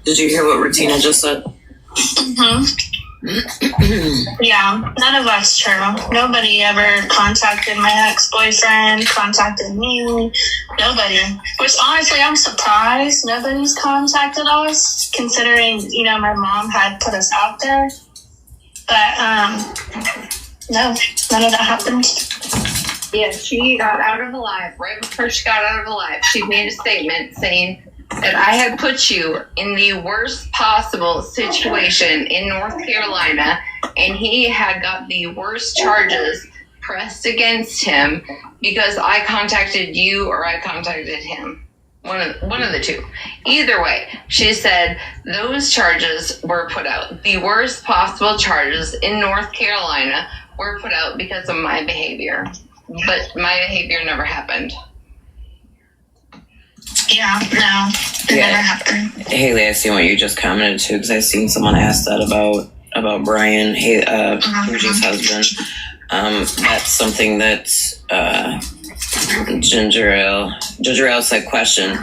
Did you hear what Retina just said? Mm-hmm. Yeah, none of that's true. Nobody ever contacted my ex-boyfriend, contacted me. Nobody. Which honestly, I'm surprised nobody's contacted us, considering, my mom had put us out there. But, no, none of that happened. Yeah, she got out of the live. Right before she got out of the live, she made a statement saying that I had put you in the worst possible situation in North Carolina, and he had got the worst charges pressed against him because I contacted you or I contacted him. One of the two. Either way, she said those charges were put out. The worst possible charges in North Carolina were put out because of my behavior. But my behavior never happened. Yeah, no, it never happened. Haley, I see what you just commented too, because I seen someone ask that about Brian, Fuji's husband. That's something that Ginger Ale said, question,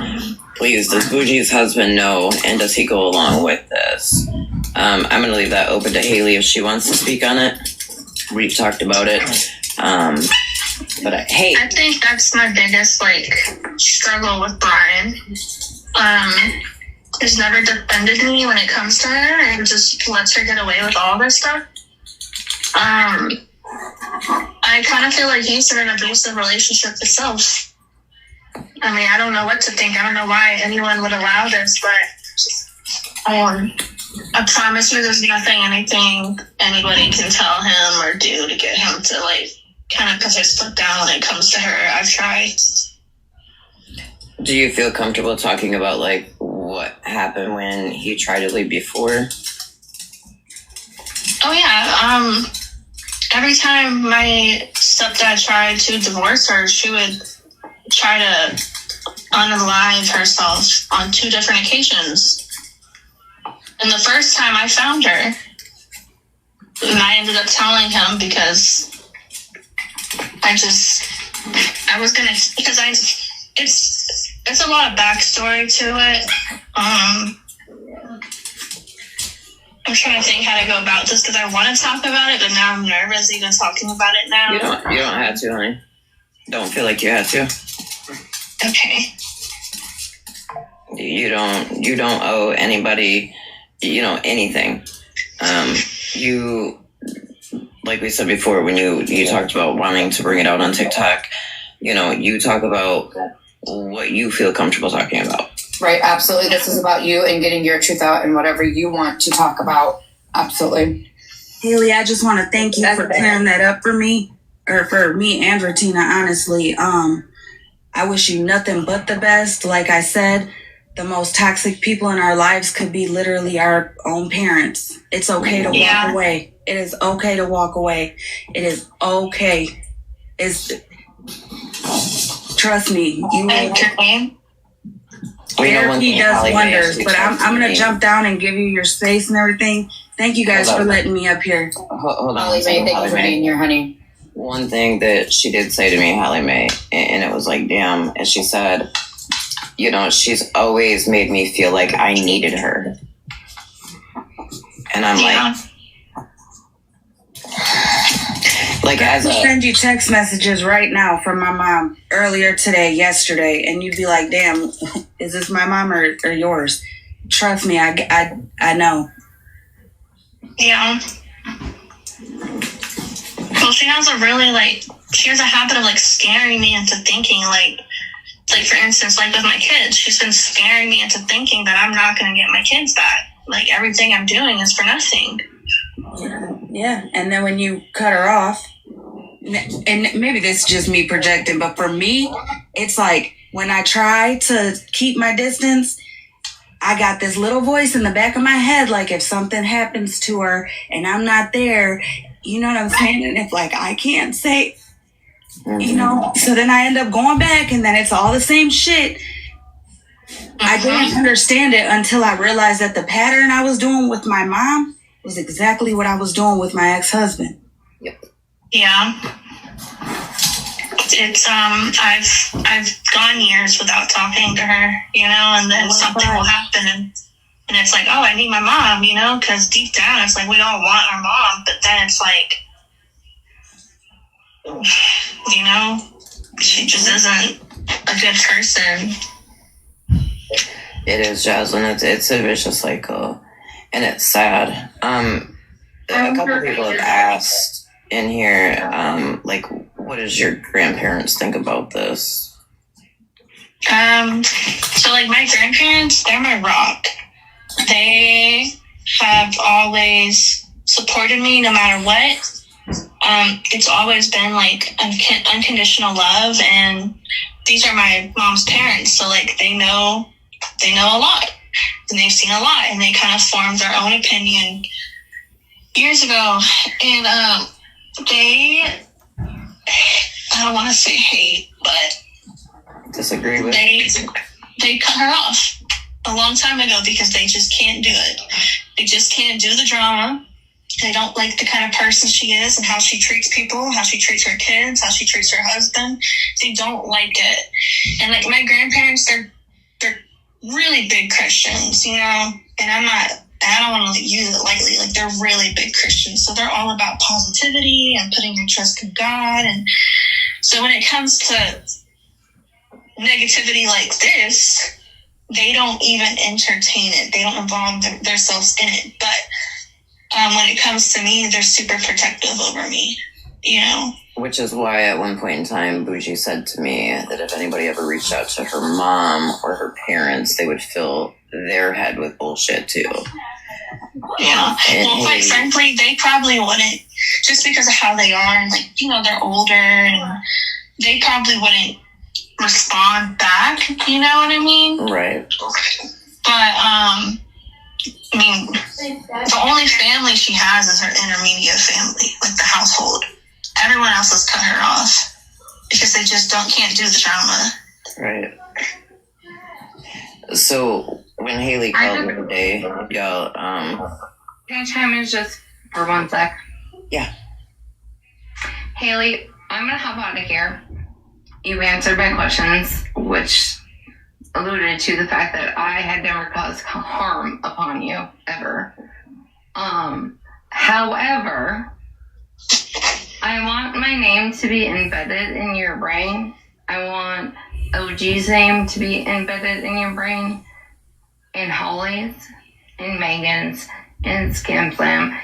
please, does Fuji's husband know, and does he go along with this? I'm going to leave that open to Haley if she wants to speak on it. We've talked about it. But I think that's my biggest struggle with Brian. He's never defended me when it comes to her, and just lets her get away with all this stuff. I kind of feel like he's in an abusive relationship himself. I mean, I don't know what to think. I don't know why anyone would allow this, but I promise you, there's anything anybody can tell him or do to get him to kind of put his foot down when it comes to her. I've tried. Do you feel comfortable talking about what happened when he tried to leave before? Oh yeah. Every time my stepdad tried to divorce her, she would try to unalive herself on 2 different occasions. And the first time I found her, and I ended up telling him because it's a lot of backstory to it. I'm trying to think how to go about this because I want to talk about it, but now I'm nervous even talking about it now. You don't have to, honey. Don't feel like you have to. Okay. You don't owe anybody, anything. You, like we said before, when you talked about wanting to bring it out on TikTok, you talk about what you feel comfortable talking about. Right, absolutely. This is about you and getting your truth out and whatever you want to talk about. Absolutely. Haley, I just want to thank you for clearing that up for me, or for me and Retina, honestly. I wish you nothing but the best. Like I said, the most toxic people in our lives could be literally our own parents. It's okay to walk away. It is okay to walk away. It is okay. Trust me. Therapy does wonders, but I'm going to jump down and give you your space and everything. Thank you guys for letting me up here. Hold on. Holly Mae, thank you for being here, honey. One thing that she did say to me, Holly Mae, and it was damn, and she said, she's always made me feel like I needed her. And I'm I send you text messages right now from my mom earlier today, yesterday, and you'd be like, damn, is this my mom or yours? Trust me, I know. Yeah. Well, she has a habit of scaring me into thinking for instance, with my kids, she's been scaring me into thinking that I'm not going to get my kids back. Everything I'm doing is for nothing. Yeah. And then when you cut her off, and maybe this is just me projecting, but for me, it's when I try to keep my distance, I got this little voice in the back of my head, if something happens to her and I'm not there, you know what I'm saying? And if I can't say, so then I end up going back and then it's all the same shit. I didn't understand it until I realized that the pattern I was doing with my mom was exactly what I was doing with my ex-husband. Yep. Yeah. It's I've gone years without talking to her, and then something will happen and And it's like, oh, I need my mom, you know, because deep down it's like we all want our mom, but then it's like, you know, she just isn't a good person. It is, Jaslyn. It's a vicious cycle, and it's sad. A couple people have asked in here, like, what does your grandparents think about this? So like my grandparents, they're my rock. They have always supported me no matter what. It's always been like unconditional love, and these are my mom's parents, so like they know a lot, and they've seen a lot, and they kind of formed their own opinion years ago, and they, I don't want to say hate, but Disagree with? They cut her off a long time ago because they just can't do it. They just can't do the drama. They don't like the kind of person she is and how she treats people, how she treats her kids, how she treats her husband. They don't like it. And like my grandparents, they're really big Christians, you know, and I don't want to use it lightly. Like they're really big Christians. So they're all about positivity and putting your trust in God. And so when it comes to negativity like this, they don't even entertain it. They don't involve themselves in it. But when it comes to me, they're super protective over me, you know? Which is why at one point in time, Bougie said to me that if anybody ever reached out to her mom or her parents, they would fill their head with bullshit too. Yeah. Well, quite frankly, they probably wouldn't, just because of how they are. And like, you know, they're older and they probably wouldn't respond back, you know what I mean? Right. But, I mean, the only family she has is her intermediate family, like the household. Everyone else has cut her off because they just can't do the drama. Right. So when Haley called me today, y'all, Can I chime in just for 1 sec? Yeah. Haley, I'm gonna hop out of here. You answered my questions, which alluded to the fact that I had never caused harm upon you, ever. However, I want my name to be embedded in your brain. I want OG's name to be embedded in your brain, and Holly's, and Megan's, and Scamslam.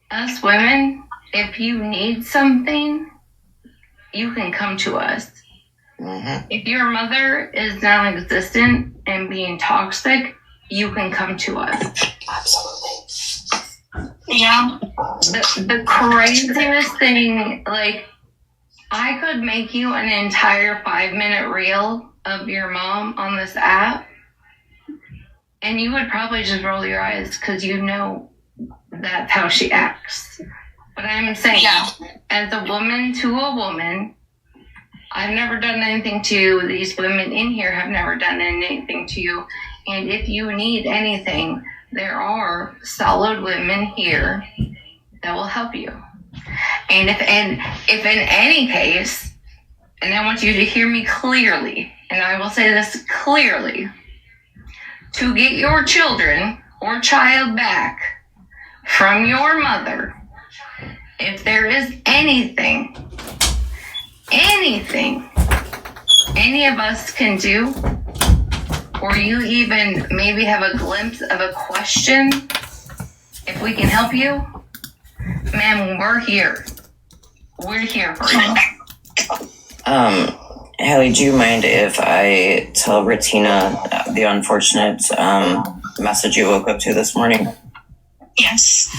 Us women, if you need something, you can come to us. Mm-hmm. If your mother is non-existent and being toxic, you can come to us. Absolutely. Yeah. The craziest thing, like, I could make you an entire 5-minute reel of your mom on this app, and you would probably just roll your eyes because you know that's how she acts. But I'm saying, Yeah. as a woman to a woman, I've never done anything to you. These women in here have never done anything to you. And if you need anything, there are solid women here that will help you. And if in any case, and I want you to hear me clearly, and I will say this clearly, to get your children or child back from your mother, if there is anything any of us can do, or you even maybe have a glimpse of a question, if we can help you, ma'am, we're here. We're here for you. Haley, do you mind if I tell Retina the unfortunate message you woke up to this morning? Yes.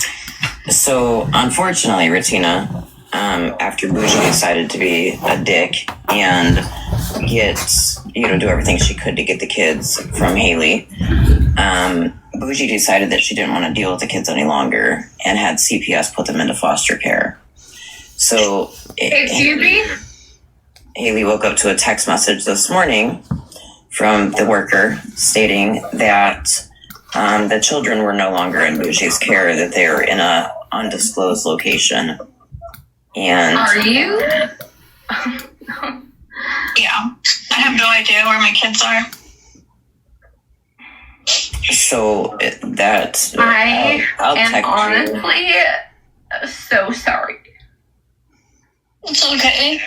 So, unfortunately, Retina, after Bougie decided to be a dick and do everything she could to get the kids from Haley, Bougie decided that she didn't want to deal with the kids any longer and had CPS put them into foster care. So, Excuse me? Haley woke up to a text message this morning from the worker stating that the children were no longer in Bougie's care, that they were in a undisclosed location. And Are you? Yeah. I have no idea where my kids are. So that I'll am text you. honestly so sorry. It's okay.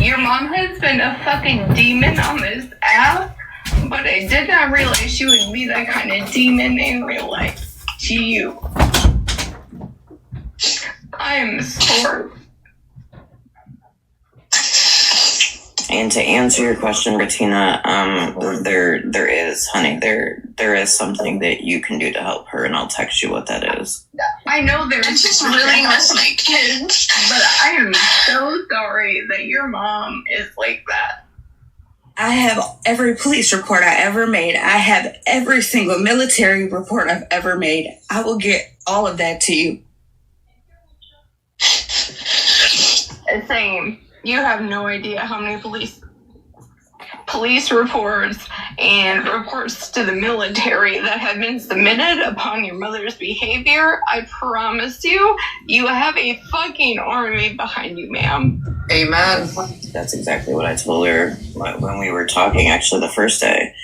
Your mom has been a fucking demon on this app, but I did not realize she would be that kind of demon in real life to you. I am sorry. And to answer your question, Bettina, there is, honey, there is something that you can do to help her, and I'll text you what that is. I know there's I just really miss my kids. but I am so sorry that your mom is like that. I have every police report I ever made. I have every single military report I've ever made. I will get all of that to you. Same. You have no idea how many police reports and reports to the military that have been submitted upon your mother's behavior. I promise you, you have a fucking army behind you, ma'am. Amen. That's exactly what I told her when we were talking, actually, the first day.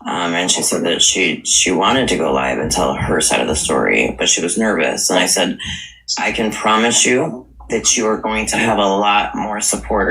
And she said that she wanted to go live and tell her side of the story, but she was nervous. And I said, I can promise you that you are going to have a lot more supporters